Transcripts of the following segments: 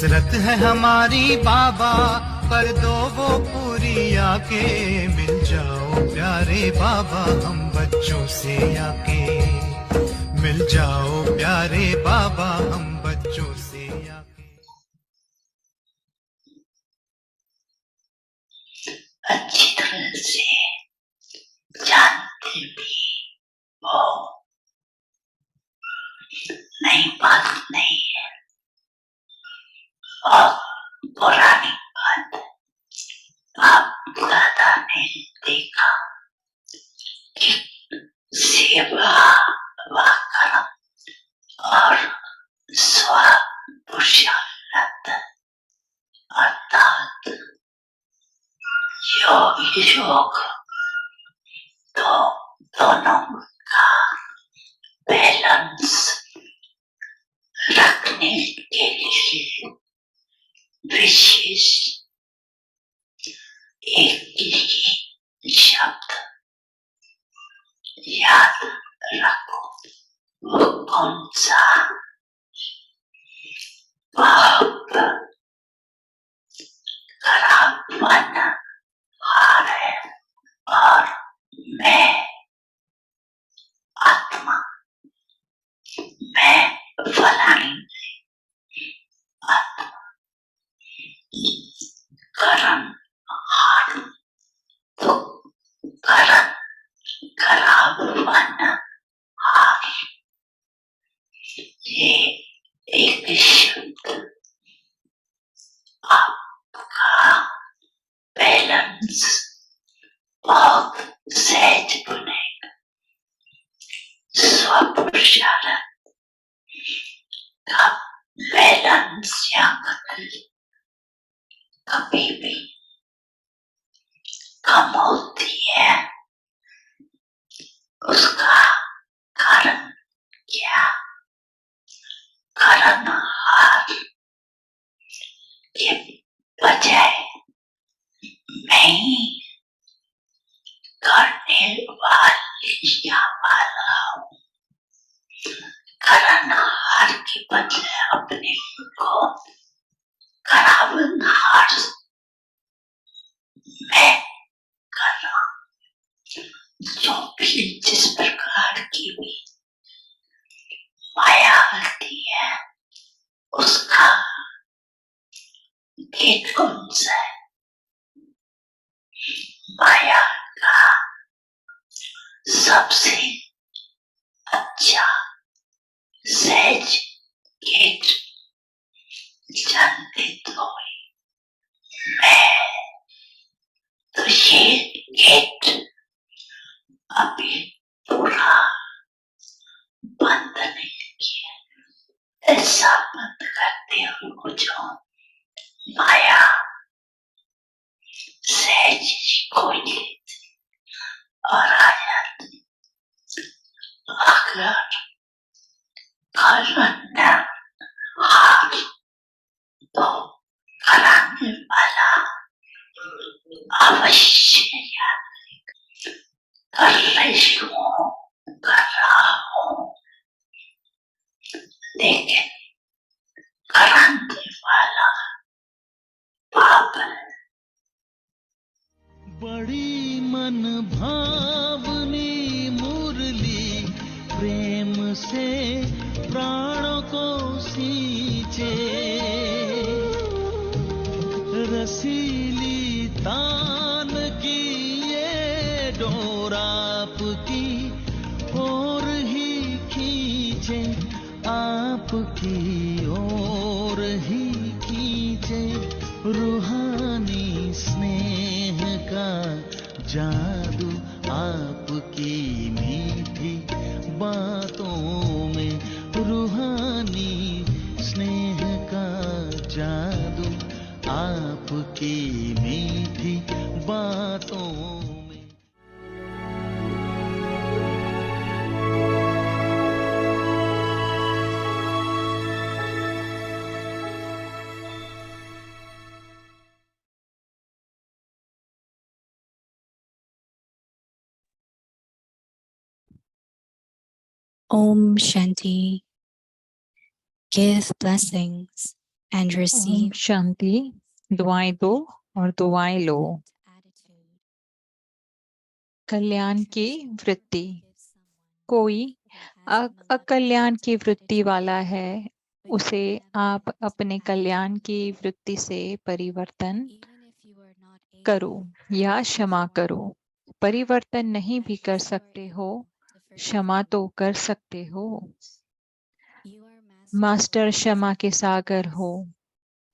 हसरत है हमारी बाबा, कर दो वो पूरी आके। मिल जाओ प्यारे बाबा हम बच्चों से आके। मिल जाओ प्यारे बाबा हम बच्चों से आके। अच्छी तरह से जानते भी हो, नई बात नहीं है और पुरानी बात। आप दादा ने देखा कि सेवा व कर्म और स्व पुरुषार्थ अर्थात योग तो दोनों का बैलेंस रखने के लिए विशेष एक ही शब्द याद रखो। वो कौन सा? पाप खराबपन हार है और मैं आत्मा, मैं फलानी आत्मा करण हार, तो करण खराबपन हार, ये एक शब्द आपका बैलेंस बहुत सहज बनेगा। स्वपुरुषार्थ का बैलेंस या कभी भी कम होती है। उसका कारण क्या? कारण हार के बजाय मैं करने वाला हूँ। कारण हार के बजाय अपने को खराबन हार मैं कर रहा हूँ। जो भी जिस प्रकार की भी माया आती है उसका गेट कौन सा है? माया का सबसे अच्छा सहज गेट जानते तो मैं, तो ये गेट अभी पूरा बंद नहीं किया। ऐसा बंद करते हो जो माया सहज खोल लेती और आ जाती। अगर कारण हार तो कराने वाला अवश्य कर रहा हूँ, लेकिन कराने वाला पाप है। बड़ी मन भावनी मुरली प्रेम से प्राणों को सींचे, रसीली तान की ये डोर आपकी ओर ही खींचे, आपकी ओर ही खींचे। रूहानी स्नेह का जादू आपकी मीठी बातों में, रूहानी स्नेह का जादू आपकी मीठी बातों में। Om Shanti. Give blessings and Om receive शांति। दुआएं दो और दुआएं लो। कल्याण की वृत्ति। कोई अकल्याण की वृत्ति वाला है, उसे आप अपने कल्याण की वृत्ति से परिवर्तन करो या क्षमा करो। परिवर्तन नहीं भी कर सकते हो, क्षमा तो कर सकते हो। मास्टर क्षमा के सागर हो,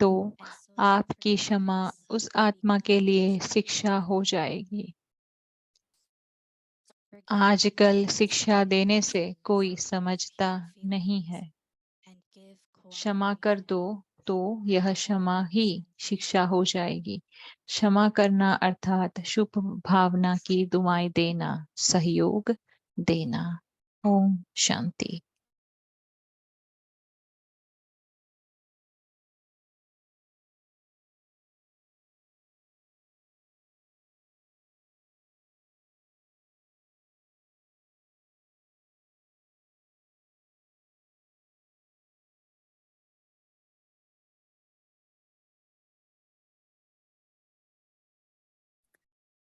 तो आपकी क्षमा उस आत्मा के लिए शिक्षा हो जाएगी। आजकल शिक्षा देने से कोई समझता नहीं है। क्षमा कर दो तो यह क्षमा ही शिक्षा हो जाएगी। क्षमा करना अर्थात शुभ भावना की दुआएं देना, सहयोग देना। ओम शांति।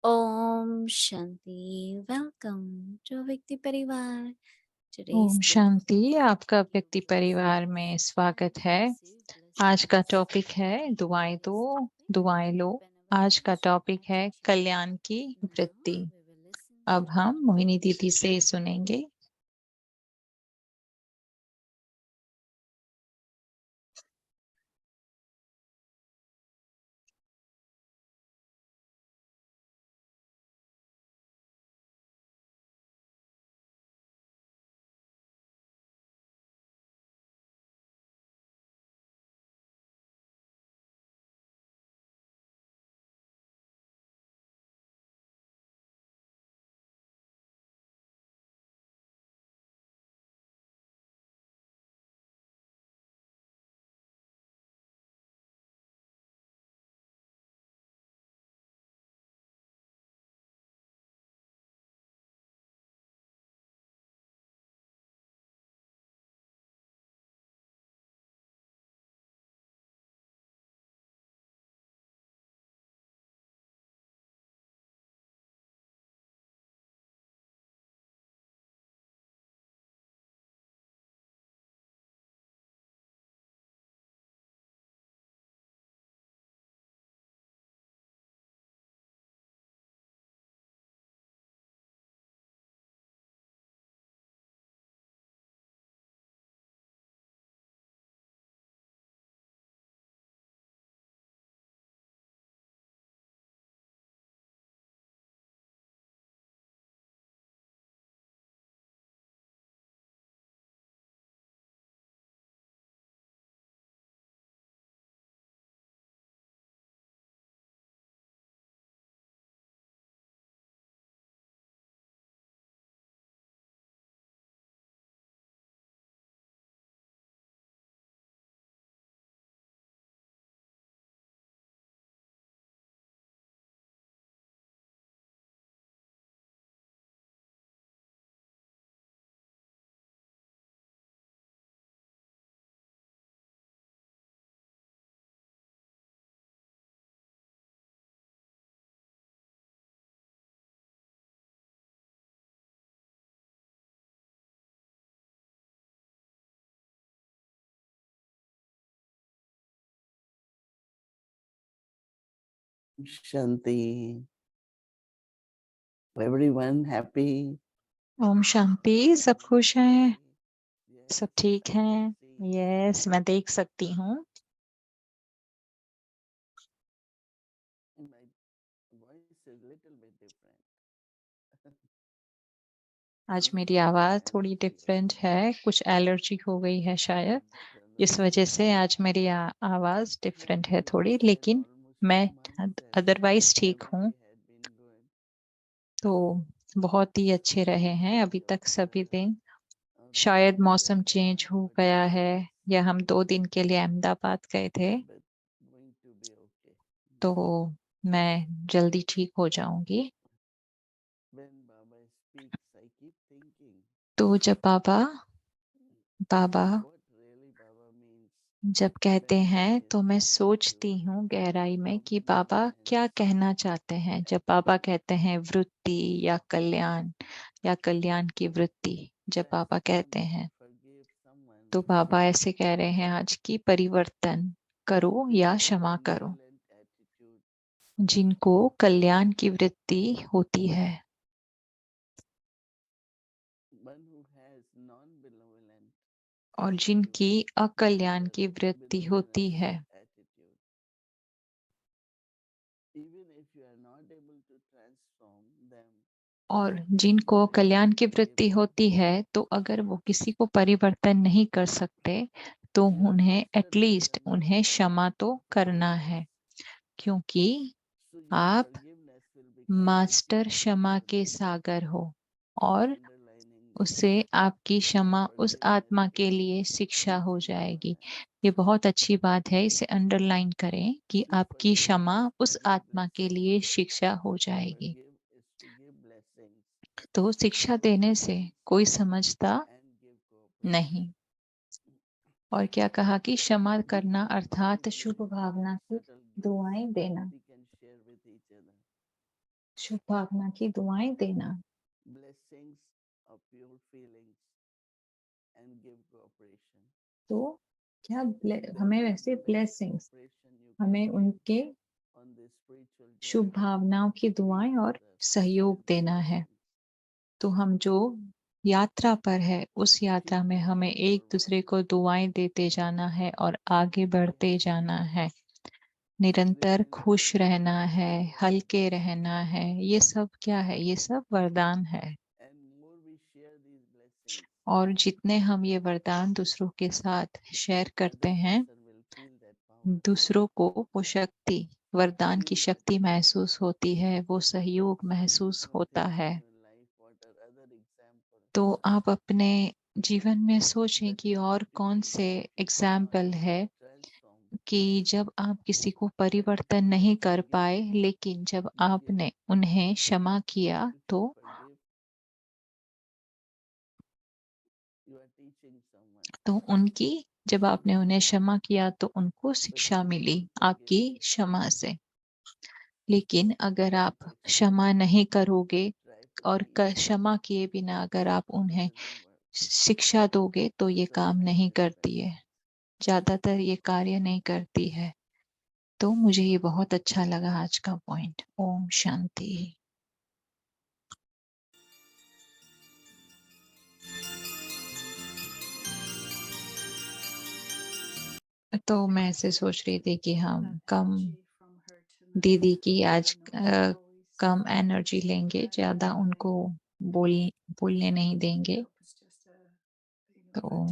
Om Shanti. Welcome to Vikti Parivar. Today's Om Shanti. आपका व्यक्ति परिवार में स्वागत है। आज का टॉपिक है दुआएं दो, दुआएं लो। आज का टॉपिक है कल्याण की वृत्ति। अब हम मोहिनी दीदी से सुनेंगे। Shanti. Everyone happy? Om Shanti. सब खुश हैं, सब ठीक हैं। यस, मैं देख सकती हूँ। My voice is little bit different. आज मेरी आवाज थोड़ी डिफरेंट है, कुछ एलर्जी हो गई है शायद, इस वजह से आज मेरी आवाज डिफरेंट है थोड़ी, लेकिन मैं अदरवाइज ठीक हूँ। तो बहुत ही अच्छे रहे हैं अभी तक सभी दिन। शायद मौसम चेंज हो गया है, या हम 2 दिन के लिए अहमदाबाद गए थे, Going to be okay. तो मैं जल्दी ठीक हो जाऊंगी। When Baba speaks, I keep thinking तो जब बाबा what really Baba means जब कहते हैं तो मैं सोचती हूँ गहराई में कि बाबा क्या कहना चाहते हैं। जब बाबा कहते हैं वृत्ति या कल्याण की वृत्ति, जब बाबा कहते हैं तो बाबा ऐसे कह रहे हैं आज की परिवर्तन करो या क्षमा करो। जिनको कल्याण की वृत्ति होती है और जिनकी अकल्याण की वृत्ति होती है, और जिनको कल्याण की वृत्ति होती है तो अगर वो किसी को परिवर्तन नहीं कर सकते तो उन्हें एटलीस्ट उन्हें क्षमा तो करना है, क्योंकि आप मास्टर क्षमा के सागर हो और उससे आपकी क्षमा उस आत्मा के लिए शिक्षा हो जाएगी। ये बहुत अच्छी बात है, इसे अंडरलाइन करें कि आपकी क्षमा उस आत्मा के लिए शिक्षा हो जाएगी। तो शिक्षा देने से कोई समझता नहीं। और क्या कहा कि क्षमा करना अर्थात शुभ भावना की दुआएं देना, शुभ भावना की दुआएं देना। तो क्या हमें वैसे ब्लेसिंग्स, हमें उनके शुभ भावनाओं की दुआएं और सहयोग देना है। तो हम जो यात्रा पर है उस यात्रा में हमें एक दूसरे को दुआएं देते जाना है और आगे बढ़ते जाना है। निरंतर खुश रहना है, हल्के रहना है। ये सब क्या है? ये सब वरदान है। और जितने हम ये वरदान दूसरों के साथ शेयर करते हैं, दूसरों को वो शक्ति, वरदान की शक्ति महसूस होती है, वो सहयोग महसूस होता है। तो आप अपने जीवन में सोचें कि और कौन से एग्जाम्पल है कि जब आप किसी को परिवर्तन नहीं कर पाए, लेकिन जब आपने उन्हें क्षमा किया तो उनकी, जब आपने उन्हें क्षमा किया तो उनको शिक्षा मिली आपकी क्षमा से। लेकिन अगर आप क्षमा नहीं करोगे और क्षमा किए बिना अगर आप उन्हें शिक्षा दोगे तो ये काम नहीं करती है, ज्यादातर ये कार्य नहीं करती है। तो मुझे ये बहुत अच्छा लगा आज का पॉइंट। ओम शांति। तो मैं ऐसे सोच रही थी कि हम कम दीदी की आज कम एनर्जी लेंगे, ज्यादा उनको बोलने नहीं देंगे। तो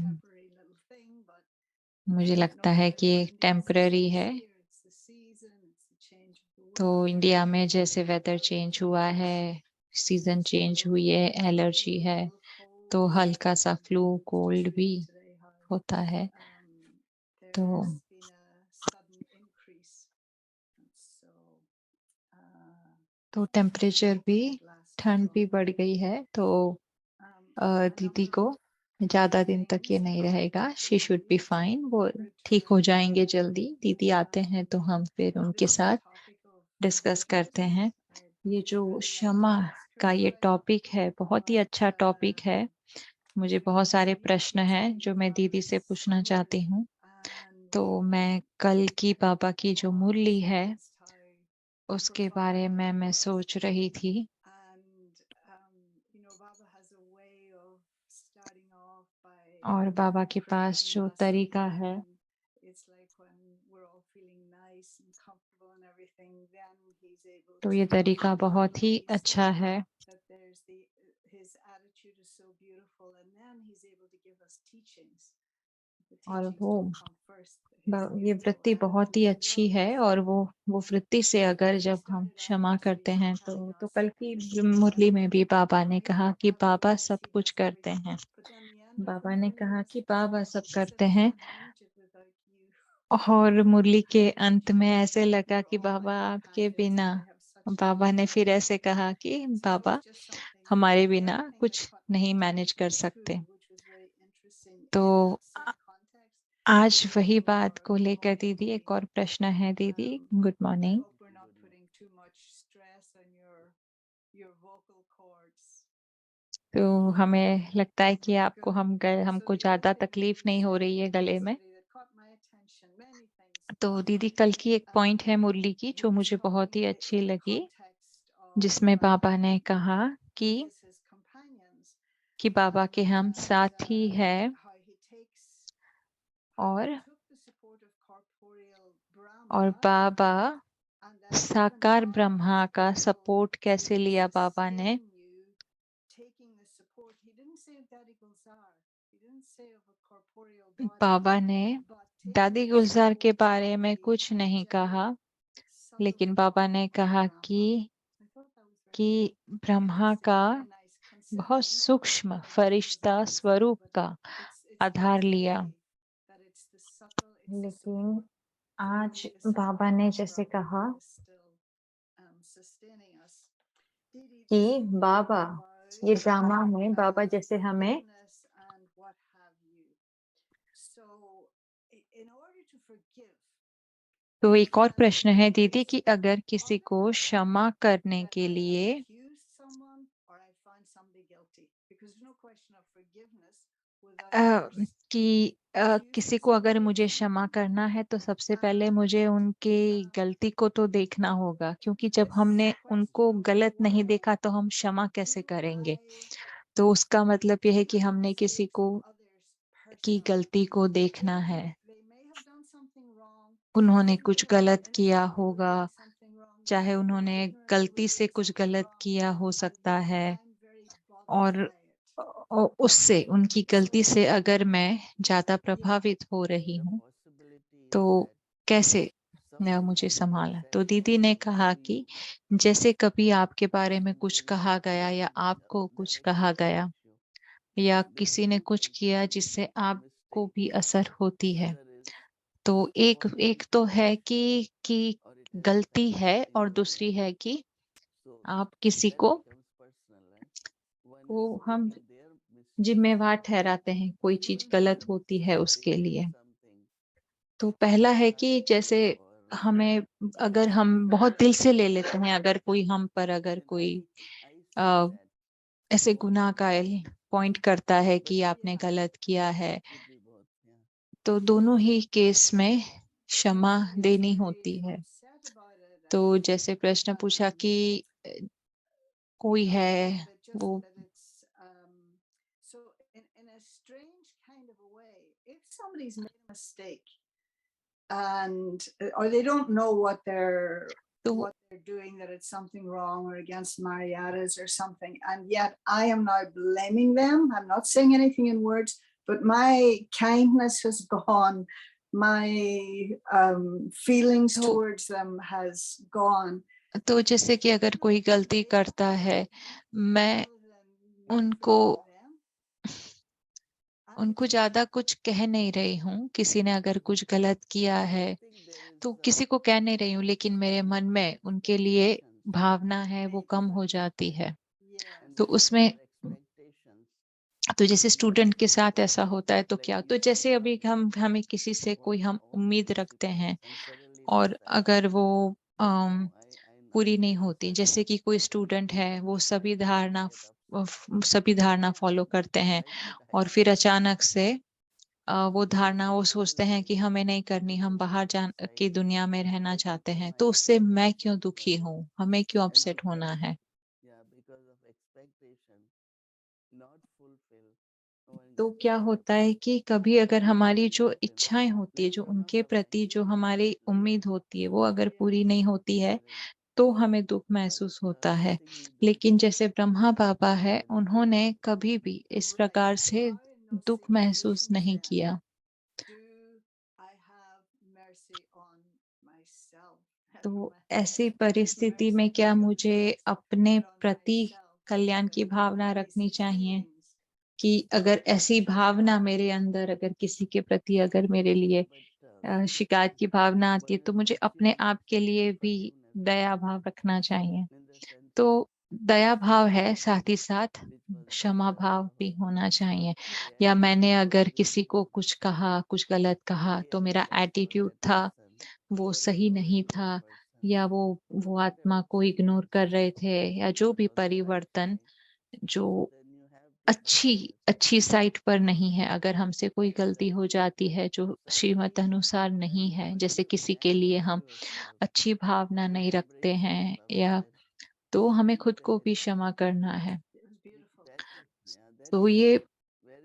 मुझे लगता है कि एक टेम्पररी है। तो इंडिया में जैसे वेदर चेंज हुआ है, सीजन चेंज हुई है, एलर्जी है, तो हल्का सा फ्लू कोल्ड भी होता है। तो टेम्परेचर भी, ठंड भी बढ़ गई है। तो दीदी को ज्यादा दिन तक ये नहीं रहेगा। शी शुड बी फाइन, वो ठीक हो जाएंगे जल्दी। दीदी आते हैं तो हम फिर उनके साथ डिस्कस करते हैं। ये जो क्षमा का ये टॉपिक है, बहुत ही अच्छा टॉपिक है। मुझे बहुत सारे प्रश्न हैं जो मैं दीदी से पूछना चाहती हूँ। तो मैं कल की बाबा की जो मुरली है उसके बारे में मैं सोच रही थी। और बाबा के पास जो तरीका है, तो ये तरीका बहुत ही अच्छा है। और ये वृत्ति बहुत ही अच्छी है। और वो वृत्ति से अगर जब हम क्षमा करते हैं तो कल की मुरली में भी बाबा ने कहा कि बाबा सब कुछ करते हैं। बाबा ने कहा कि बाबा सब करते हैं। और मुरली के अंत में ऐसे लगा कि बाबा आपके बिना, बाबा ने फिर ऐसे कहा कि बाबा हमारे बिना कुछ नहीं मैनेज कर सकते। तो आज वही बात को लेकर दीदी एक और प्रश्न है दीदी। Good I morning. hope we're not putting too much stress on your vocal cords. तो हमें लगता है कि आपको Good. So हमको the other ज्यादा thing that तकलीफ you नहीं हो said, रही है गले में। Felicity, that caught my attention, many things, तो दीदी कल की एक पॉइंट है um, मुरली की जो he was मुझे बहुत talking ही अच्छी in the लगी, context of जिसमें बाबा ने कहा कि we as his companions, बाबा के हम and साथी हैं how he और took the support of corporeal और Brahma, Baba and that even साकार I ब्रह्मा was का able सपोर्ट कैसे to लिया बाबा ने। sustain you taking the support. He didn't say of Daddy Gulzar. He didn't say of a corporeal body. बाबा ने But taking दादी the गुलजार के support बारे of में the कुछ नहीं कहा, angelic subtle लेकिन बाबा form ने of कहा Brahma. I thought that was very कि ब्रह्मा interesting का and very nice, बहुत considering सूक्ष्म that this is Firishta Buddhism, स्वरूप but का it's आधार nice to लिया। say that it's the subtle, it's the लेकिन support आज through the बाबा support ने of जैसे Brahma कहा that is still sustaining us. Didi, कि this whole बाबा thing ये about ड्रामा में बाबा जैसे हमें forgiveness and what have you. So, in order to forgive, तो एक और प्रश्न है दीदी it's कि अगर किसी को क्षमा करने that के I लिए accused someone or I find somebody guilty, because there's no question of forgiveness without first कि accusing किसी को अगर somebody of मुझे क्षमा something. करना है तो सबसे पहले मुझे उनकी गलती को तो देखना होगा, क्योंकि जब हमने This उनको question of गलत नहीं what देखा तो हम क्षमा कैसे do करेंगे। I तो उसका मतलब यह है कि हमने say किसी to को others की personally? गलती को देखना है। They may have done something wrong. उन्होंने They may कुछ have गलत committed किया something or होगा, done something wrong. They चाहे may have been उन्होंने ignorant or गलती से did कुछ something गलत wrong. किया हो And सकता है, I'm very bothered और by it. उससे उनकी गलती So से अगर मैं ज्यादा yeah, प्रभावित हो रही The हूँ possibility तो is that कैसे someone मुझे has संभाला। said तो दीदी ने something कहा to कि you, जैसे कभी आपके बारे में कुछ something कहा गया या maybe that आपको कुछ directly कहा गया affects you. या There are किसी ने two कुछ kinds of किया जिससे आपको mistake. भी असर होती है। Either is तो एक someone एक तो है intentionally कि or it has गलती happened है, in और your दूसरी life. है कि So आप किसी that को becomes personal. One को is हम taking their mistakes जिम्मेवार ठहराते हैं, कोई चीज towards गलत you. होती है If उसके it is लिए। something तो पहला है hard कि जैसे or हमें, अगर हम बहुत दिल से ले लेते हैं, अगर कोई हम पर अगर then कोई I see अ, that ऐसे both गुनाह of का them, पॉइंट करता है but कि आपने yeah, गलत किया है, it could be both. Yeah. तो दोनों ही केस में क्षमा somebody is देनी होती very है। upset about it, तो and जैसे प्रश्न पूछा कि कोई yeah, है that just वो, that it's so in a strange kind of a way, if somebody's made a mistake and or they don't know what they're तो doing, that it's something wrong or against Mariatas or something, and yet I am now blaming them. I'm not saying anything in words, but my kindness has gone, my feelings तो towards them has gone. तो जैसे कि अगर कोई गलती करता है, मैं उनको उनको ज्यादा कुछ कह नहीं रही हूँ। किसी ने अगर कुछ गलत किया है I think there is तो किसी को कह नहीं रही हूँ, लेकिन मेरे मन में उनके लिए expectations, भावना है वो कम हो जाती है। and तो when there उसमें are expectations, तो जैसे स्टूडेंट के साथ ऐसा होता है तो like क्या, we तो said, जैसे अभी हमें किसी से कोई हम one उम्मीद wants to रखते correct हैं and suddenly और decides अगर वो that no, I पूरी नहीं shouldn't होती, correct. जैसे कि कोई स्टूडेंट है Then वो I get upset. सभी धारणा फॉलो करते हैं, Right? But I और don't फिर want to अचानक correct. से वो धारणा वो Because सोचते हैं कि हमें नहीं करनी, हम the बाहर other की side दुनिया में रहना might चाहते become हैं। my तो उससे मैं क्यों दुखी criticism. हूँ, हमें क्यों And अपसेट होना because, है। yeah, because of expectation not fulfill, one तो gets क्या upset. होता है कि कभी अगर Same हमारी thing जो happens. इच्छाएं होती है, Let's जो say उनके Mama प्रति जो forgives me हमारी like उम्मीद होती है, वो अगर Yeah. पूरी नहीं होती है parent, तो हमें दुख but महसूस होता है। something we don't लेकिन see जैसे ब्रह्मा बाबा है, when we उन्होंने forgive. कभी भी इस Right. प्रकार And से now in those दुख महसूस situations, नहीं then, किया। do I have mercy on myself? तो No, ऐसी mercy परिस्थिति में on क्या the other मुझे person, अपने but on प्रति myself, कल्याण की the भावना nice रखनी चाहिए feelings. कि अगर ऐसी भावना मेरे अंदर, अगर किसी के प्रति अगर मेरे लिए But शिकायत की भावना आती है, one तो is मुझे अपने actually आप के लिए भी forgiveness दया भाव रखना चाहिए। in the sense तो दया भाव है, साथ ही साथ क्षमा भाव भी होना चाहिए। या मैंने अगर किसी को कुछ कहा, कुछ गलत कहा, तो मेरा एटीट्यूड था, वो सही नहीं था, या वो आत्मा को इग्नोर कर रहे थे, या जो भी परिवर्तन जो अच्छी अच्छी साइट पर नहीं है, अगर हमसे कोई गलती हो जाती है जो श्रीमत अनुसार नहीं है, जैसे किसी के लिए हम अच्छी भावना नहीं रखते हैं, या तो हमें खुद को भी क्षमा करना है। It was beautiful.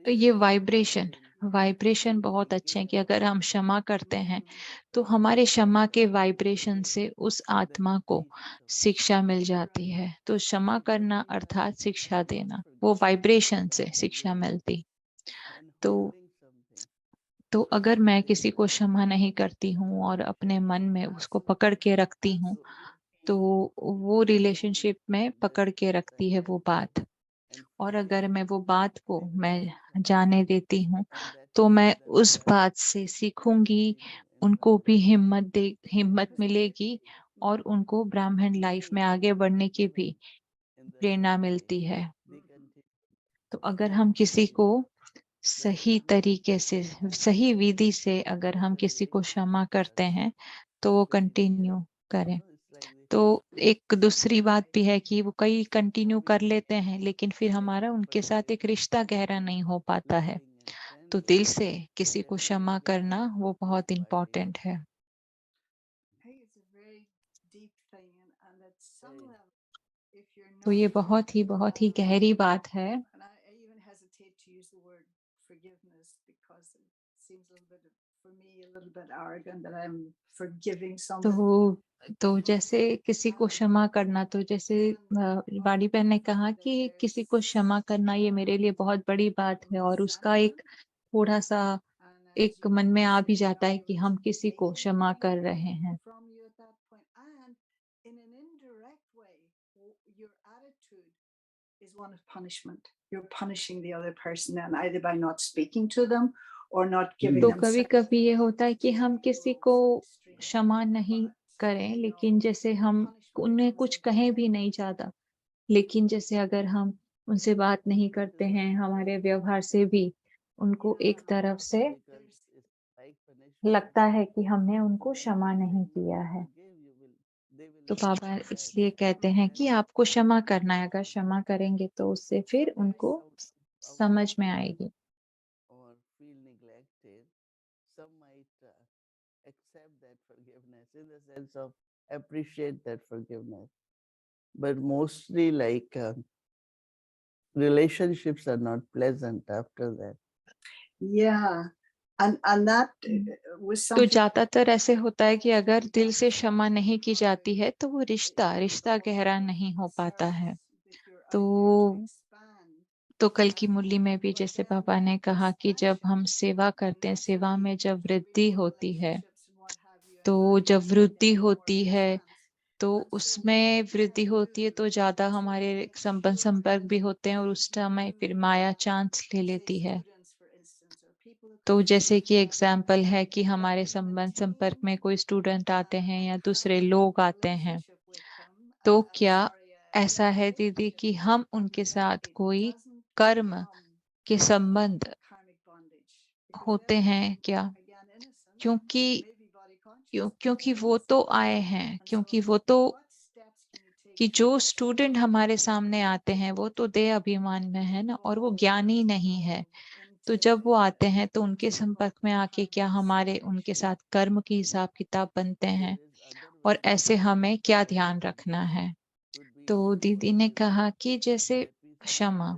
तो ये वाइब्रेशन वाइब्रेशन बहुत अच्छे हैं कि अगर हम क्षमा करते हैं तो हमारे क्षमा के वाइब्रेशन से उस आत्मा को शिक्षा मिल जाती है। तो क्षमा करना अर्थात शिक्षा देना, वो वाइब्रेशन से शिक्षा मिलती। तो तो अगर मैं किसी को क्षमा नहीं करती हूँ और अपने मन में उसको पकड़ के रखती हूँ, तो वो रिलेशनशिप में पकड़ के रखती है वो बात। और अगर मैं वो बात को मैं जाने देती हूँ, तो मैं उस बात से सीखूंगी, उनको भी हिम्मत मिलेगी, और उनको ब्राह्मण लाइफ में आगे बढ़ने की भी प्रेरणा मिलती है। तो अगर हम किसी को सही तरीके से, सही विधि से अगर हम किसी को क्षमा करते हैं, तो वो कंटिन्यू करें। तो एक दूसरी बात भी है कि वो कई कंटिन्यू कर लेते हैं, लेकिन फिर हमारा उनके साथ एक रिश्ता गहरा नहीं हो पाता है। तो दिल से किसी को क्षमा करना वो बहुत इम्पोर्टेंट है। I think it's a very deep thing, and at some level, if you're तो not ये forgiving, बहुत ही gहरी बात है। and I even hesitate to use the word forgiveness because it seems a little bit, for me, a little bit arrogant that I'm forgiving somebody. तो जैसे किसी को क्षमा करना, तो जैसे वाणी बहन ने कहा कि किसी को क्षमा करना ये मेरे लिए बहुत बड़ी बात है, और उसका एक थोड़ा सा And as एक you मन में rightly आ भी say, जाता है I कि was हम किसी को taking क्षमा कर freedom रहे हैं। from you at that point, and in an indirect way, your attitude is one of punishment. You're punishing the other person, and either by not speaking to them or not giving तो them कभी sex. कभी ये होता है कि हम किसी को Extreme. क्षमा नहीं करें, you लेकिन know, जैसे हम punishment उन्हें comes कुछ in कहें भी different नहीं ways. ज्यादा, लेकिन जैसे अगर हम उनसे बात नहीं करते हैं, हमारे व्यवहार से भी उनको एक तरफ से लगता है कि हमने उनको क्षमा नहीं किया है। तो बाबा इसलिए कहते हैं कि आपको क्षमा करना है, अगर क्षमा करेंगे तो उससे फिर उनको समझ में आएगी। or feel neglected, some might accept that forgiveness in the sense of appreciate that forgiveness. But mostly, like relationships are not pleasant after that. Yeah, and that was तो something. ज्यादातर ऐसे होता है कि अगर दिल से क्षमा नहीं की जाती है, तो वो रिश्ता गहरा नहीं हो पाता है। तो कल की मुरली में भी जैसे बाबा ने कहा कि जब हम सेवा करते हैं, सेवा में जब वृद्धि होती है, तो जब वृद्धि होती है, तो उसमें वृद्धि होती है तो ज्यादा हमारे संपर्क भी होते हैं, और उस समय फिर माया चांस ले लेती है। तो जैसे कि एग्जाम्पल है कि हमारे संपर्क में कोई स्टूडेंट आते हैं या दूसरे लोग आते हैं, तो क्या ऐसा है दीदी कि हम उनके साथ कोई कर्म के संबंध होते हैं क्या? क्योंकि क्योंकि वो तो आए हैं, क्योंकि वो तो कि जो स्टूडेंट हमारे सामने आते हैं वो तो देह अभिमान में है ना, और वो ज्ञानी नहीं है। तो जब वो आते हैं तो उनके संपर्क में आके क्या हमारे उनके साथ कर्म की हिसाब किताब बनते हैं, और ऐसे हमें क्या ध्यान रखना है? तो दीदी ने कहा कि जैसे क्षमा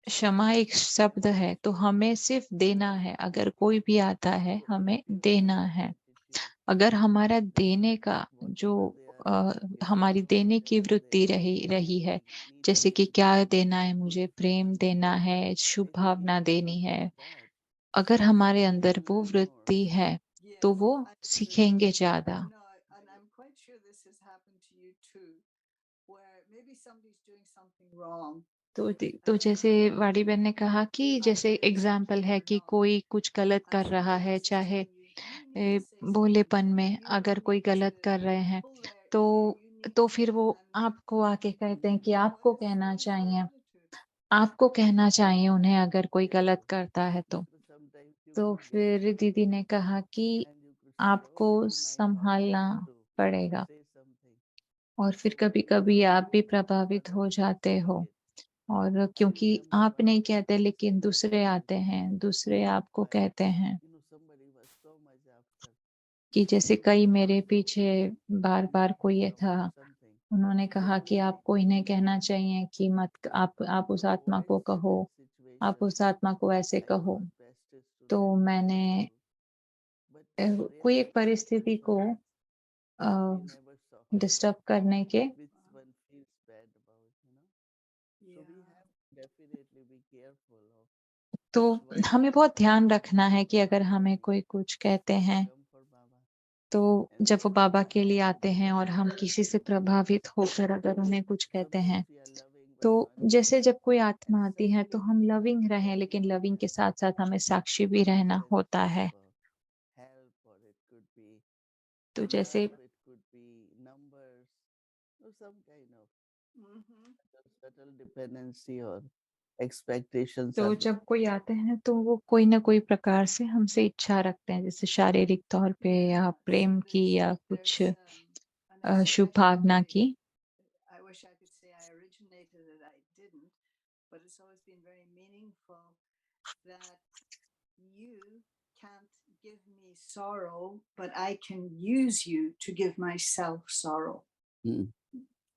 क्षमा एक शब्द है, तो हमें सिर्फ देना है। अगर कोई भी आता है हमें देना है। अगर हमारा देने का जो हमारी देने की वृत्ति रही है, जैसे कि क्या देना है, मुझे प्रेम देना है, शुभ भावना देनी है, अगर हमारे अंदर वो वृत्ति है तो वो सीखेंगे ज्यादा। And I'm quite sure this has happened to you too, where maybe somebody's doing something wrong. तो जैसे वाड़ी बहन ने कहा कि जैसे एग्जाम्पल है कि कोई कुछ गलत कर रहा है, चाहे भोलेपन में अगर कोई गलत कर रहे हैं, तो तो फिर वो आपको आके कहते हैं कि आपको कहना चाहिए, आपको कहना चाहिए उन्हें अगर कोई गलत करता है तो। तो फिर दीदी ने कहा कि आपको संभालना पड़ेगा और फिर कभी-कभी आप भी प्रभावित हो जाते हो और क्योंकि आप नहीं कहते लेकिन दूसरे आते हैं, दूसरे आपको कहते हैं कि जैसे कई मेरे पीछे बार-बार कोई ये था, उन्होंने कहा कि आपको इन्हें कहना चाहिए कि मत आप उस आत्मा को कहो, आप उस आत्मा को ऐसे कहो। तो मैंने कोई एक परिस्थिति को अ, डिस्टर्ब करने के तो हमें बहुत ध्यान रखना है कि अगर हमें कोई कुछ कहते हैं, तो जब वो बाबा के लिए आते हैं और हम किसी से प्रभावित होकर अगर उन्हें कुछ कहते हैं, तो जैसे जब कोई आत्मा आती है तो हम लविंग रहें, लेकिन लविंग के साथ-साथ हमें साक्षी भी रहना होता है। तो जैसे dependency or expectations तो are जब कोई आते हैं तो वो कोई ना कोई प्रकार से हमसे इच्छा रखते हैं, जैसे शारीरिक तौर पे या प्रेम की या कुछ शुभ भावना की। I wish I could say I originated it, I didn't, but it's always been very meaningful that you can't give me sorrow, but I can use you to give myself sorrow.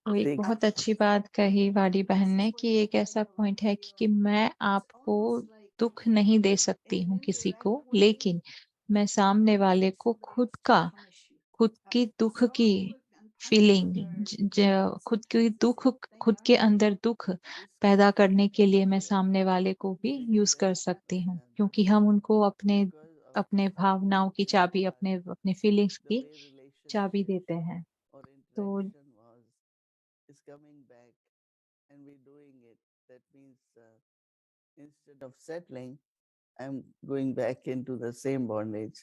तो एक देख- बहुत अच्छी बात कही वाडी बहन ने कि एक ऐसा पॉइंट है कि मैं आपको दुख नहीं दे सकती हूँ किसी को, लेकिन मैं सामने वाले को खुद की दुख की फीलिंग खुद की दुख खुद के अंदर दुख पैदा करने के लिए मैं सामने वाले को भी यूज कर सकती हूँ, क्योंकि हम उनको अपने अपने भावनाओं की चाबी, अपने अपने फीलिंग्स की चाबी देते हैं। तो is coming back and we're doing it. That means instead of settling, I'm going back into the same bondage.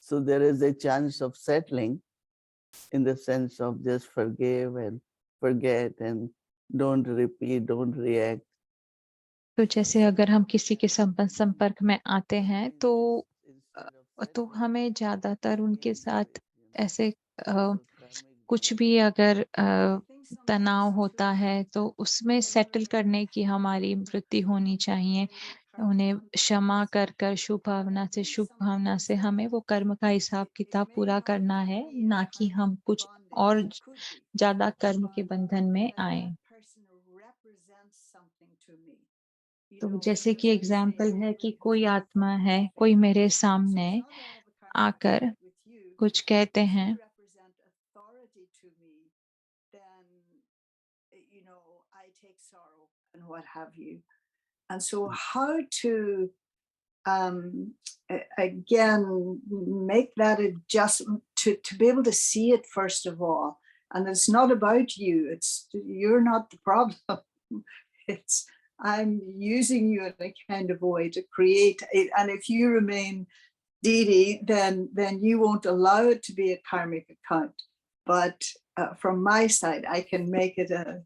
So there is a chance of settling in the sense of just forgive and forget and don't repeat, don't react. तो जैसे अगर हम किसी के संपर्क में आते हैं तो हमें ज़्यादातर उनके साथ ऐसे कुछ भी अगर तनाव होता है तो उसमें सेटल करने की हमारी वृत्ति होनी चाहिए। उन्हें क्षमा कर शुभ भावना से हमें वो कर्म का हिसाब-किताब पूरा करना है, ना कि हम कुछ और ज़्यादा कर्म के बंधन में आएँ। तो जैसे कि एग्जाम्पल है कि कोई आत्मा है, कोई मेरे सामने आकर कुछ कहते हैं I take sorrow and what have you. And so how to again make that adjustment to be able to see it first of all, and it's not about you, it's you're not the problem. It's I'm using you in a kind of way to create it, and if you remain Didi, then you won't allow it to be a karmic account, but from my side I can make it a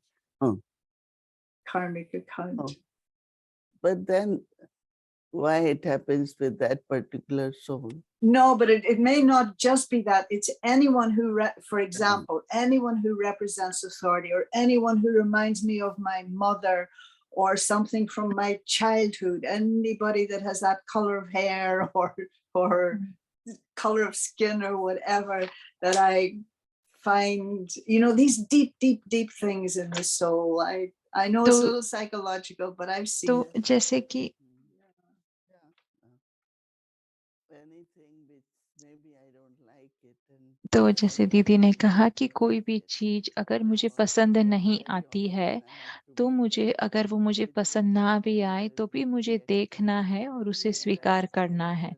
karmic account. But then why it happens with that particular soul? No, but it may not just be that. It's anyone who, for example, anyone who represents authority, or anyone who reminds me of my mother, or something from my childhood. Anybody that has that color of hair or color of skin or whatever, that I find, these deep, deep, deep things in the soul. I know it's a little psychological, but I've seen तो it. जैसे कि तो जैसे दीदी ने कहा कि कोई भी चीज अगर मुझे पसंद नहीं आती है, तो मुझे अगर वो मुझे पसंद ना भी आए तो भी मुझे देखना है और उसे स्वीकार करना है,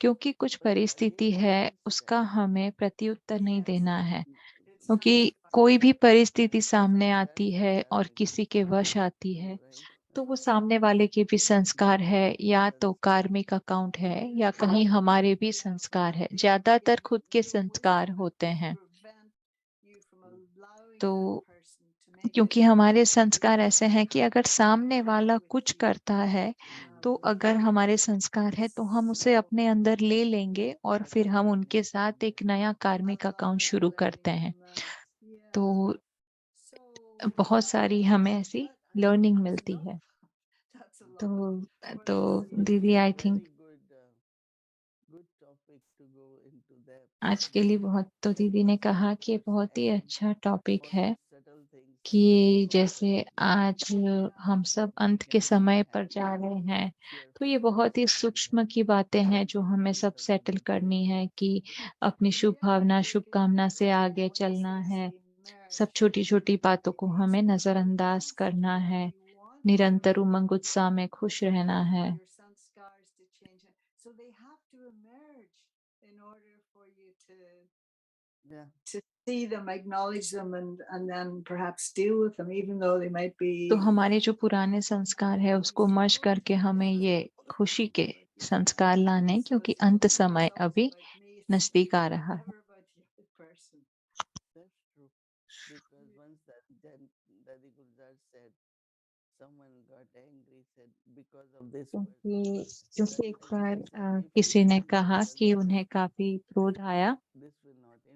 क्योंकि कुछ परिस्थिति है उसका हमें प्रत्युत्तर नहीं देना है, क्योंकि कोई भी परिस्थिति सामने आती है और किसी के वश आती है तो वो सामने वाले के भी संस्कार है, या तो कार्मिक अकाउंट है या कहीं हमारे भी संस्कार है। ज्यादातर खुद के संस्कार होते हैं। तो क्योंकि हमारे संस्कार ऐसे हैं कि अगर सामने वाला कुछ करता है तो अगर हमारे संस्कार है तो हम उसे अपने अंदर ले लेंगे और फिर हम उनके साथ एक नया कार्मिक अकाउंट शुरू करते हैं। तो बहुत सारी हमें ऐसी लर्निंग मिलती है। तो दीदी आई थिंक आज के लिए बहुत, तो दीदी ने कहा कि बहुत ही अच्छा टॉपिक है कि जैसे आज हम सब अंत के समय पर जा रहे हैं, तो ये बहुत ही सूक्ष्म की बातें हैं जो हमें सब सेटल करनी है कि अपनी शुभ भावना शुभकामना से आगे चलना है। सब छोटी छोटी बातों को हमें नजरअंदाज करना है, निरंतर उमंग उत्साह में खुश रहना है। Yeah. to see them, acknowledge them, and then perhaps deal with them, even though they might be. तो हमारे जो पुराने संस्कार है उसको मर्ज करके हमें ये खुशी के संस्कार लाने, क्योंकि अंत समय अभी नजदीक आ रहा है। That's true. Because once Daddy Gulzar said, someone got angry, said, because of this क्योंकि एक बार किसी ने कहा कि उन्हें काफी क्रोध आया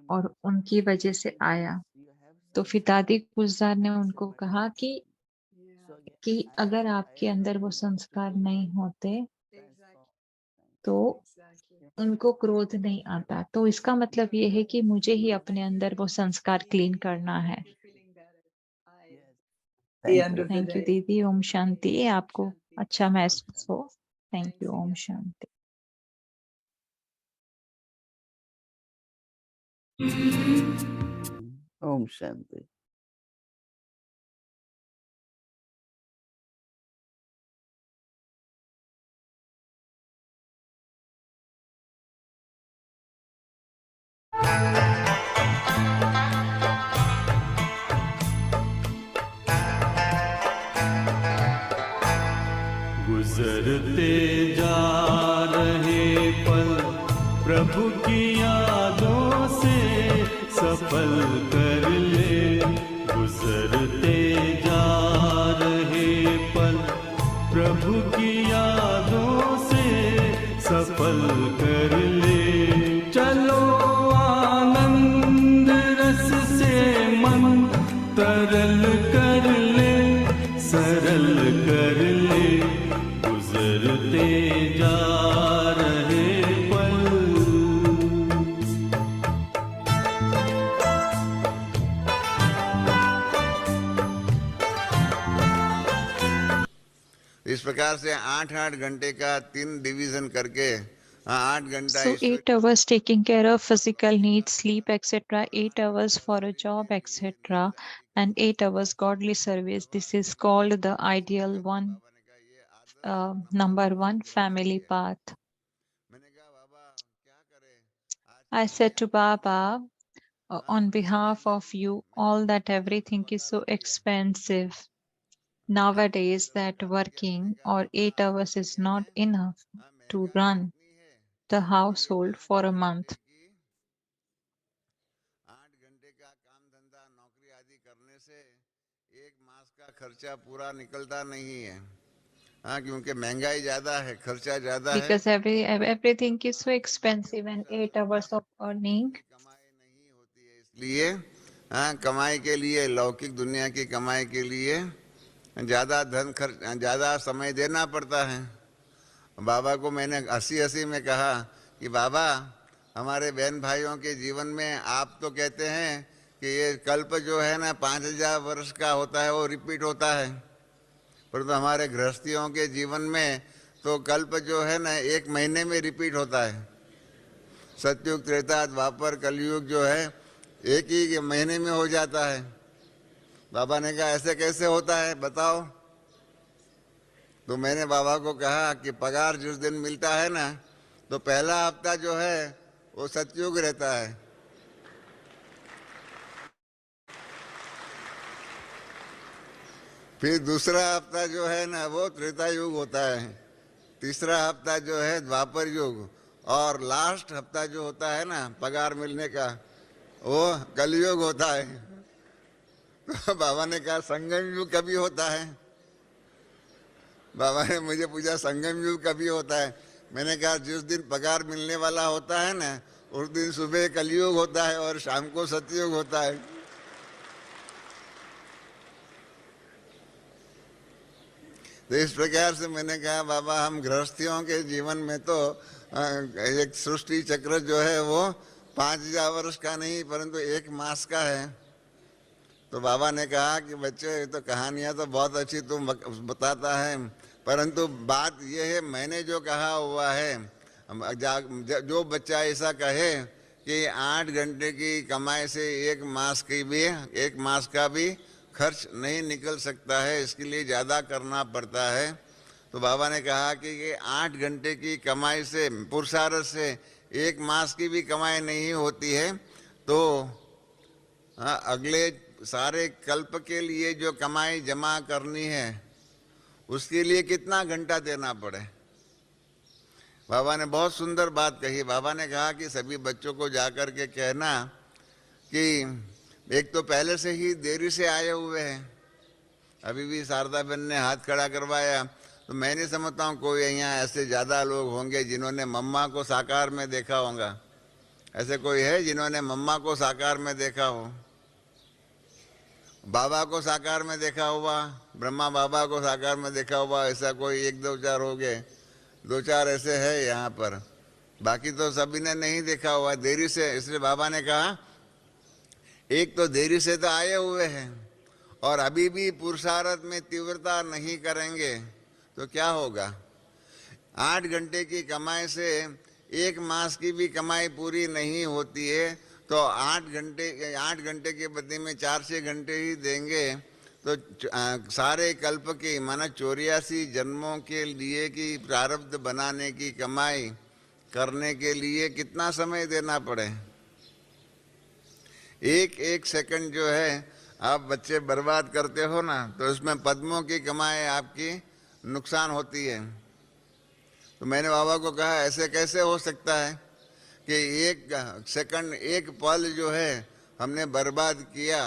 और उनकी वजह से आया, तो फिर दादी गुलजार ने उनको कहा कि अगर आपके अंदर वो संस्कार नहीं होते तो उनको क्रोध नहीं आता। तो इसका मतलब ये है कि मुझे ही अपने अंदर वो संस्कार क्लीन करना है। थैंक यू दीदी। ओम शांति। आपको अच्छा महसूस हो। Thank you. ओम शांति। Om Shanti. गुजरते जा रहे पल प्रभु की यादों से सफल कर ले। गुजरते जा रहे पल प्रभु की यादों से सफल कर ले। चलो आनंद रस से मन तरल कर ले, सरल कर ले। गुजरते जा रहे पल। इस प्रकार से 8-8 घंटे का 3 डिवीजन करके 8 घंटा। So 8 hours taking care of physical needs, sleep, etc. 8 hours for a job, etc. And 8 hours godly service. This is called the ideal one, number one family path. I said to Baba, on behalf of you, all that everything is so expensive nowadays that working or 8 hours is not enough to run the household for a month. 8 घंटे का काम धंधा नौकरी आदि करने से एक मास का खर्चा पूरा निकलता नहीं है। हाँ, क्योंकि महंगाई ज्यादा है, खर्चा ज्यादा है। Because everything is so expensive and 8 hours of earning. कमाई नहीं होती है, इसलिए हाँ, कमाई के लिए, लौकिक दुनिया की कमाई के लिए ज्यादा धन खर्च, ज्यादा समय देना पड़ता है। बाबा को मैंने हंसी में कहा कि बाबा, हमारे बहन भाइयों के जीवन में आप तो कहते हैं कि ये कल्प जो है ना 5000 वर्ष का होता है, वो रिपीट होता है, परंतु हमारे गृहस्थियों के जीवन में तो कल्प जो है ना 1 महीने में रिपीट होता है। सतयुग, त्रेता, द्वापर, कलयुग जो है 1 ही महीने में हो जाता है। बाबा ने कहा ऐसे कैसे होता है, बताओ। तो मैंने बाबा को कहा कि पगार जिस दिन मिलता है ना, तो पहला हफ्ता जो है वो सतयुग रहता है, फिर दूसरा हफ्ता जो है ना वो त्रेता युग होता है, तीसरा हफ्ता जो है द्वापर युग, और लास्ट हफ्ता जो होता है ना पगार मिलने का, वो कलयुग होता है। तो बाबा ने कहा संगम युग कभी होता है? बाबा ने मुझे पूछा संगम युग कभी होता है? मैंने कहा जिस दिन पगार मिलने वाला होता है ना, उस दिन सुबह कलयुग होता है और शाम को सतयुग होता है। तो इस प्रकार से मैंने कहा बाबा हम गृहस्थियों के जीवन में तो एक सृष्टि चक्र जो है वो 5000 वर्ष का नहीं परंतु 1 मास का है। तो बाबा ने कहा कि बच्चे ये तो कहानियां तो बहुत अच्छी तुम बताता है, परंतु बात ये है मैंने जो कहा हुआ है, जो बच्चा ऐसा कहे कि 8 घंटे की कमाई से 1 मास का भी खर्च नहीं निकल सकता है, इसके लिए ज़्यादा करना पड़ता है। तो बाबा ने कहा कि ये 8 घंटे की कमाई से पुरुषार्थ से 1 मास की भी कमाई नहीं होती है, तो अगले सारे कल्प के लिए जो कमाई जमा करनी है उसके लिए कितना घंटा देना पड़े। बाबा ने बहुत सुंदर बात कही। बाबा ने कहा कि सभी बच्चों को जाकर के कहना कि एक तो पहले से ही देरी से आए हुए हैं, अभी भी शारदा बहन ने हाथ खड़ा करवाया, तो मैं नहीं समझता हूँ कोई यहाँ ऐसे ज़्यादा लोग होंगे जिन्होंने मम्मा को साकार में देखा होगा। ऐसे कोई है जिन्होंने मम्मा को साकार में देखा हो? बाबा को साकार में देखा हुआ, ब्रह्मा बाबा को साकार में देखा हुआ, ऐसा कोई 1-2-4 हो गए, 2-4 ऐसे है यहाँ पर, बाकी तो सभी ने नहीं देखा हुआ देरी से। इसलिए बाबा ने कहा एक तो देरी से तो आए हुए हैं और अभी भी पुरुषार्थ में तीव्रता नहीं करेंगे तो क्या होगा। 8 घंटे की कमाई से 1 मास की भी कमाई पूरी नहीं होती है, तो 8 घंटे के बदले में 4-6 घंटे ही देंगे तो सारे कल्प की माना 84 जन्मों के लिए की प्रारब्ध बनाने की कमाई करने के लिए कितना समय देना पड़े। एक सेकंड जो है आप बच्चे बर्बाद करते हो ना, तो उसमें पद्मों की कमाई आपकी नुकसान होती है। तो मैंने बाबा को कहा ऐसे कैसे हो सकता है कि 1 सेकंड 1 पल जो है हमने बर्बाद किया।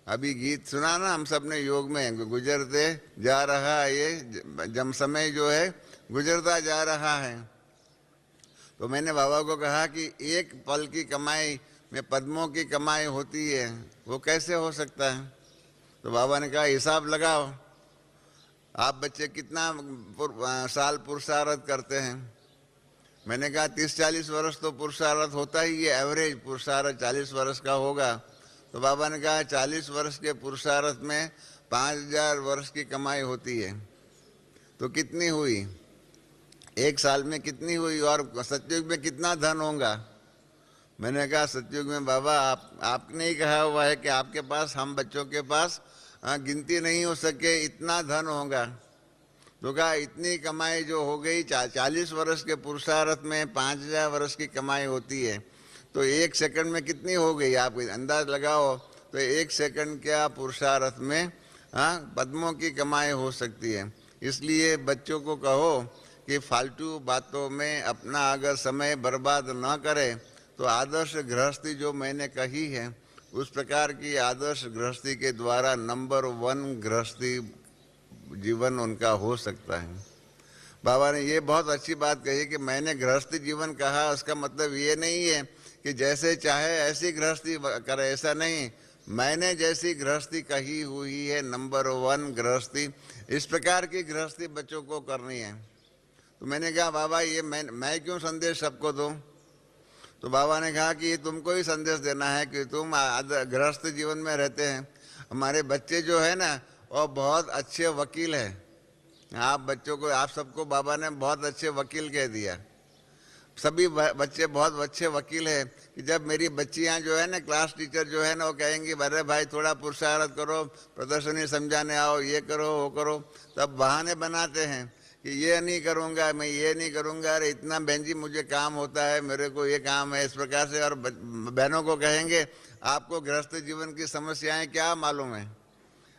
अभी गीत सुना ना हम सब ने योग में, गुजरते जा रहा है ये जम समय जो है गुजरता जा रहा है। तो मैंने बाबा को कहा कि 1 पल की कमाई में पद्मों की कमाई होती है, वो कैसे हो सकता है। तो बाबा ने कहा हिसाब लगाओ, आप बच्चे कितना साल पुरुषार्थ करते हैं। मैंने कहा 30-40 वर्ष तो पुरुषार्थ होता ही है, एवरेज पुरुषार्थ 40 वर्ष का होगा। तो बाबा ने कहा 40 वर्ष के पुरुषार्थ में 5000 वर्ष की कमाई होती है, तो कितनी हुई 1 साल में कितनी हुई, और सतयुग में कितना धन होगा। मैंने कहा सतयुग में बाबा आपने ही कहा हुआ है कि आपके पास, हम बच्चों के पास गिनती नहीं हो सके इतना धन होगा। तो कहा इतनी कमाई जो हो गई 40 वर्ष के पुरुषार्थ में 5000 वर्ष की कमाई होती है, तो 1 सेकंड में कितनी हो गई आप अंदाज लगाओ। तो 1 सेकंड क्या पुरुषार्थ में पद्मों की कमाई हो सकती है। इसलिए बच्चों को कहो कि फालतू बातों में अपना अगर समय बर्बाद न करे तो आदर्श गृहस्थी जो मैंने कही है उस प्रकार की आदर्श गृहस्थी के द्वारा नंबर 1 गृहस्थी जीवन उनका हो सकता है। बाबा ने ये बहुत अच्छी बात कही कि मैंने गृहस्थी जीवन कहा, उसका मतलब ये नहीं है कि जैसे चाहे ऐसी गृहस्थी करे, ऐसा नहीं। मैंने जैसी गृहस्थी कही हुई है नंबर 1 गृहस्थी, इस प्रकार की गृहस्थी बच्चों को करनी है। तो मैंने कहा बाबा ये मैं क्यों संदेश सबको दूं। तो बाबा ने कहा कि ये तुमको ही संदेश देना है कि तुम गृहस्थ जीवन में रहते हैं। हमारे बच्चे जो है ना वो बहुत अच्छे वकील है। आप बच्चों को, आप सबको बाबा ने बहुत अच्छे वकील कह दिया। सभी बच्चे बहुत अच्छे वकील है कि जब मेरी बच्चियां जो है ना क्लास टीचर जो है ना वो कहेंगी अरे भाई थोड़ा पुरुषार्थ करो, प्रदर्शनी समझाने आओ, ये करो वो करो, तब बहाने बनाते हैं कि ये नहीं करूँगा, मैं ये नहीं करूँगा, अरे इतना बहन जी मुझे काम होता है, मेरे को ये काम है, इस प्रकार से। और बहनों को कहेंगे आपको गृहस्थ जीवन की समस्याएं क्या मालूम है,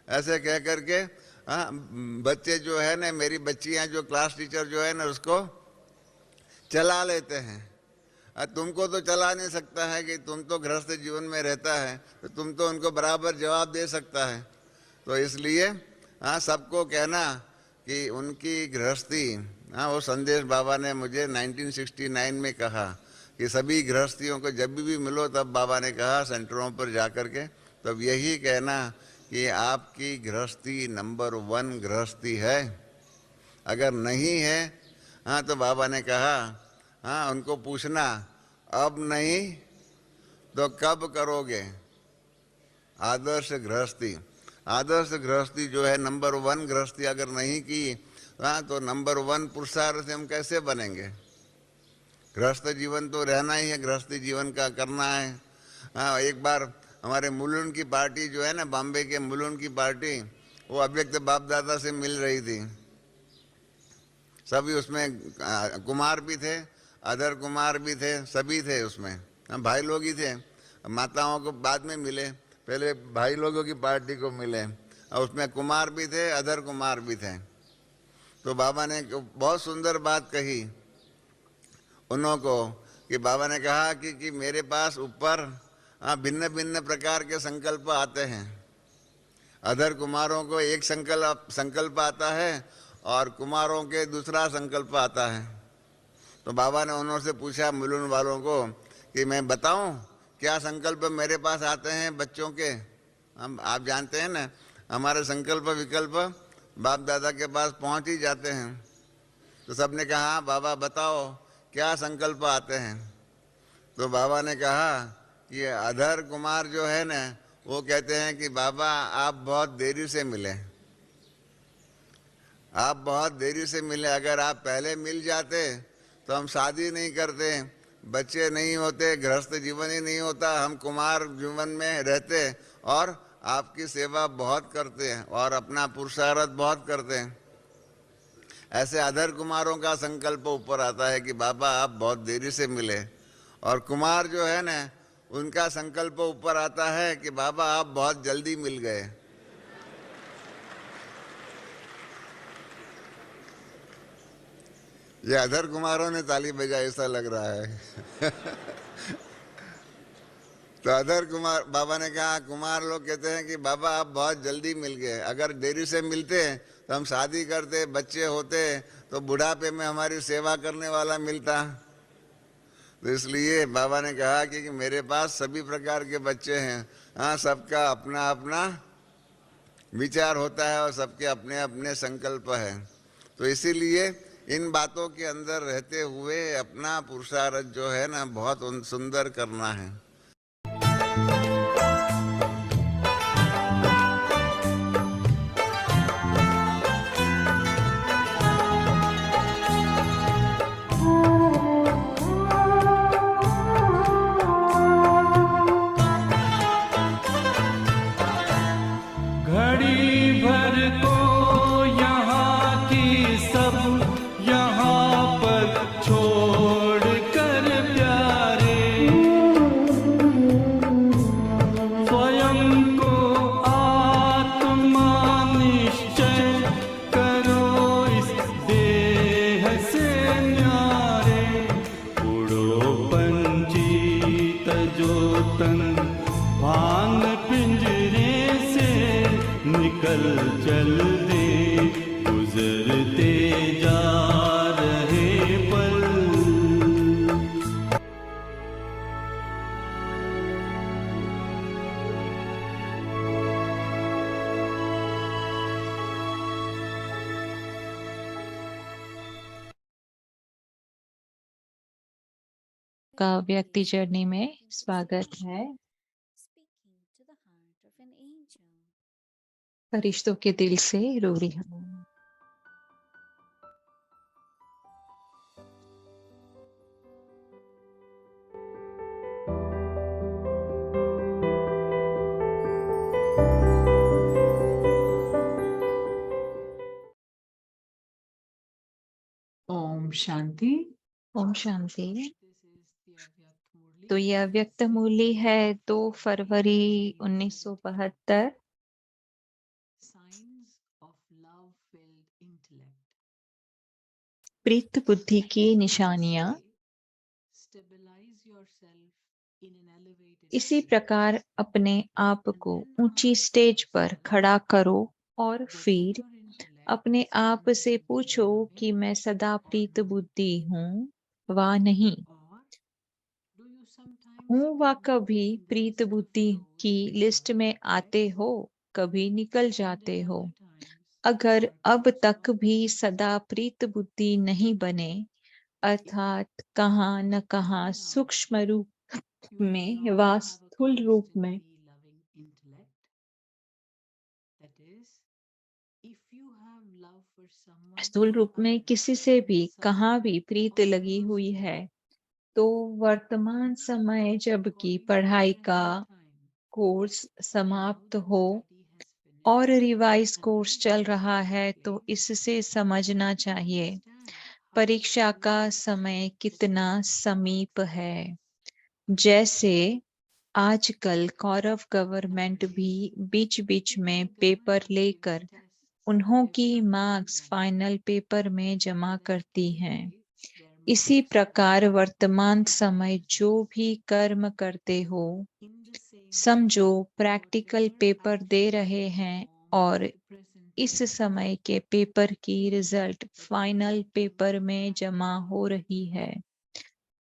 ऐसे कह करके बच्चे जो है ना, मेरी बच्चियां जो क्लास टीचर जो है ना उसको चला लेते हैं। तुमको तो चला नहीं सकता है कि तुम तो गृहस्थ जीवन में रहता है, तो तुम तो उनको बराबर जवाब दे सकता है। तो इसलिए सबको कहना कि उनकी गृहस्थी, वो संदेश बाबा ने मुझे 1969 में कहा कि सभी गृहस्थियों को जब भी मिलो, तब बाबा ने कहा सेंटरों पर जा कर के, तब यही कहना कि आपकी गृहस्थी नंबर 1 गृहस्थी है। अगर नहीं है तो बाबा ने कहा उनको पूछना अब नहीं तो कब करोगे आदर्श गृहस्थी। आदर्श गृहस्थी जो है नंबर 1 गृहस्थी अगर नहीं की तो नंबर 1 पुरुषार्थ से हम कैसे बनेंगे। गृहस्थ जीवन तो रहना ही है, गृहस्थी जीवन का करना है। एक बार हमारे मुलुंड की पार्टी जो है ना, बॉम्बे के मुलुंड की पार्टी, वो अव्यक्त बाप दादा से मिल रही थी। सभी उसमें कुमार भी थे, अदर कुमार भी थे, सभी थे उसमें, हम भाई लोग ही थे। माताओं को बाद में मिले, पहले भाई लोगों की पार्टी को मिले, और उसमें कुमार भी थे, अदर कुमार भी थे। तो बाबा ने बहुत सुंदर बात कही उन्हों को कि बाबा ने कहा कि मेरे पास ऊपर भिन्न भिन्न प्रकार के संकल्प आते हैं। अदर कुमारों को एक संकल्प आता है और कुमारों के दूसरा संकल्प आता है। तो बाबा ने उन्होंने पूछा मिलुन वालों को कि मैं बताऊं क्या संकल्प मेरे पास आते हैं बच्चों के। हम आप जानते हैं ना, हमारे संकल्प विकल्प बाप दादा के पास पहुंच ही जाते हैं। तो सबने कहा बाबा बताओ क्या संकल्प आते हैं। तो बाबा ने कहा कि अधर कुमार जो है ना, वो कहते हैं कि बाबा आप बहुत देरी से मिले, आप बहुत देरी से मिले। अगर आप पहले मिल जाते तो हम शादी नहीं करते, बच्चे नहीं होते, गृहस्थ जीवन ही नहीं होता, हम कुमार जीवन में रहते और आपकी सेवा बहुत करते हैं और अपना पुरुषार्थ बहुत करते हैं। ऐसे अधर कुमारों का संकल्प ऊपर आता है कि बाबा आप बहुत देरी से मिले, और कुमार जो है ना, उनका संकल्प ऊपर आता है कि बाबा आप बहुत जल्दी मिल गए। ये अधर कुमारों ने ताली बजाई ऐसा लग रहा है। तो अधर कुमार, बाबा ने कहा कुमार लोग कहते हैं कि बाबा आप बहुत जल्दी मिल गए, अगर देरी से मिलते तो हम शादी करते, बच्चे होते, तो बुढ़ापे में हमारी सेवा करने वाला मिलता। तो इसलिए बाबा ने कहा कि मेरे पास सभी प्रकार के बच्चे हैं। हाँ, सबका अपना अपना विचार होता है और सबके अपने अपने संकल्प है। तो इसीलिए इन बातों के अंदर रहते हुए अपना पुरुषार्थ जो है ना, बहुत सुंदर करना है। घड़ी भर को यहाँ की सब यहाँ पर छोड़ कर प्यारे, स्वयं को आत्मा निश्चय करो इस देह से न्यारे। उड़ो पंछी तजो तन भांग पिंजरे से, निकल चल दे गुजरते जा रहे पल। का व्यक्ति जर्नी में स्वागत है। Speaking to the heart of an angel. फरिश्तों के दिल से रूरी हवा। ओम शांति। ओम शांति। तो यह अव्यक्त मूल्य है 2 फरवरी 1972। प्रीत बुद्धि की निशानियां। इसी प्रकार अपने आप को ऊंची स्टेज पर खड़ा करो और फिर अपने आप से पूछो कि मैं सदा प्रीत बुद्धि हूँ व नहीं, हूँ व कभी प्रीत बुद्धि की लिस्ट में आते हो, कभी निकल जाते हो। अगर अब तक भी सदा प्रीत बुद्धि नहीं बने, अर्थात कहाँ न कहाँ सूक्ष्म रूप में व स्थूल रूप में किसी से भी कहाँ भी प्रीत लगी हुई है, तो वर्तमान समय जबकि पढ़ाई का कोर्स समाप्त हो और रिवाइज कोर्स चल रहा है, तो इससे समझना चाहिए परीक्षा का समय कितना समीप है। जैसे आजकल कौरव गवर्नमेंट भी बीच बीच में पेपर लेकर उन्हों की मार्क्स फाइनल पेपर में जमा करती हैं। इसी प्रकार वर्तमान समय जो भी कर्म करते हो, समझो प्रैक्टिकल पेपर दे रहे हैं और इस समय के पेपर की रिजल्ट फाइनल पेपर में जमा हो रही है।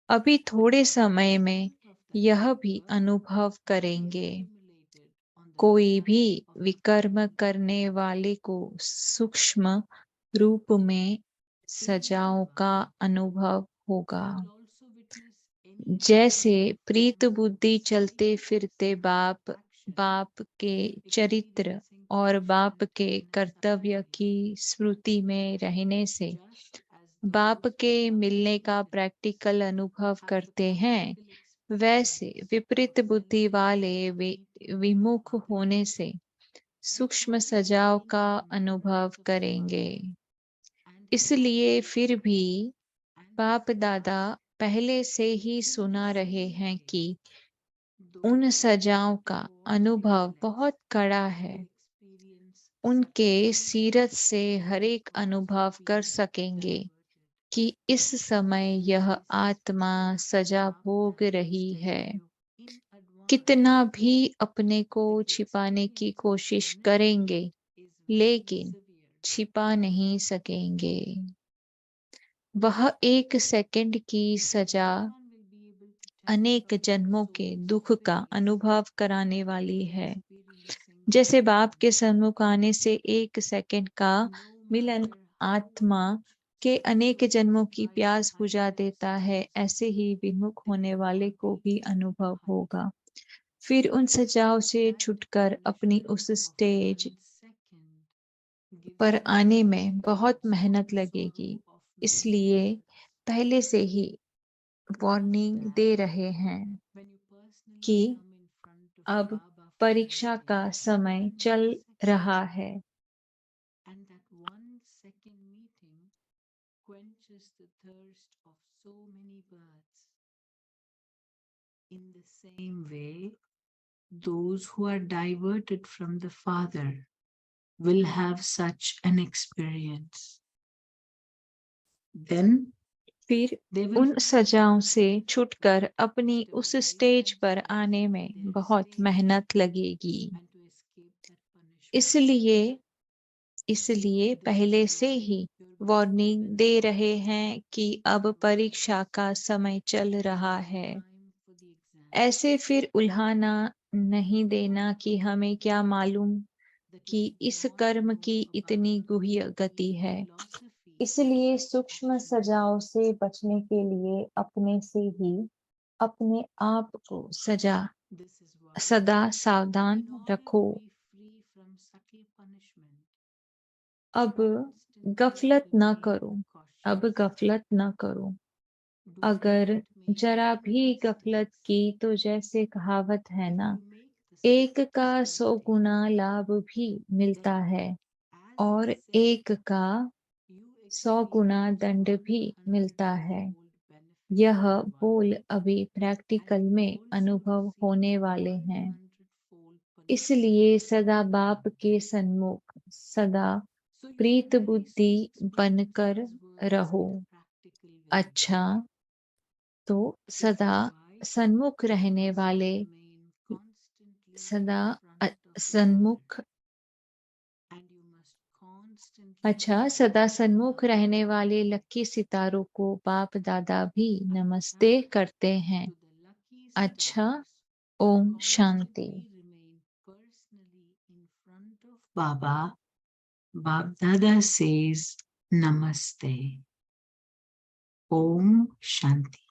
अभी थोड़े समय में यह भी अनुभव करेंगे। कोई भी विकर्म करने वाले को सूक्ष्म रूप में सजाओं का अनुभव होगा। जैसे प्रीत बुद्धि चलते फिरते बाप के चरित्र और बाप के कर्तव्य की स्मृति में रहने से बाप के मिलने का प्रैक्टिकल अनुभव करते हैं, वैसे विपरीत बुद्धि वाले विमुख होने से सूक्ष्म सजाव का अनुभव करेंगे। इसलिए फिर भी बाप दादा पहले से ही सुना रहे हैं कि उन सजाओं का अनुभव बहुत कड़ा है। उनके सीरत से हर एक अनुभव कर सकेंगे कि इस समय यह आत्मा सजा भोग रही है। कितना भी अपने को छिपाने की कोशिश करेंगे, लेकिन छिपा नहीं सकेंगे। वह एक सेकंड की सजा अनेक जन्मों के दुख का अनुभव कराने वाली है। जैसे बाप के सन्मुख आने से एक सेकंड का मिलन आत्मा के अनेक जन्मों की प्यास बुझा देता है, ऐसे ही विमुख होने वाले को भी अनुभव होगा। फिर उन सजाओं से छुटकर अपनी उस स्टेज पर आने में बहुत मेहनत लगेगी। इसलिए पहले से ही वार्निंग दे रहे हैं कि अब परीक्षा का समय चल रहा है। In the same way, those who are diverted from the Father will have such an experience. Then फिर उन सजाओं से छुटकर अपनी उस स्टेज पर आने में बहुत मेहनत लगेगी। इसलिए पहले से ही वार्निंग दे रहे हैं कि अब परीक्षा का समय चल रहा है। ऐसे फिर उल्हाना नहीं देना कि हमें क्या मालूम कि इस कर्म की इतनी गुह्य गति है। इसलिए सूक्ष्म सजाओं से बचने के लिए अपने से ही अपने आप को सदा सावधान रखो। अब गफलत न करो। अगर जरा भी गफलत की तो जैसे कहावत है ना, एक का 100 गुना लाभ भी मिलता है और एक का 100 गुना दंड भी मिलता है। यह बोल अभी प्रैक्टिकल में अनुभव होने वाले हैं। इसलिए सदा बाप के सन्मुख सदा प्रीत बुद्धि बनकर रहो। अच्छा, तो सदा सन्मुख रहने वाले सदा सन्मुख अच्छा, सदा सन्मुख रहने वाले लक्की सितारों को बाप दादा भी नमस्ते करते हैं। अच्छा, Om Shanti. Baba, Bab Dada says Namaste. Om Shanti.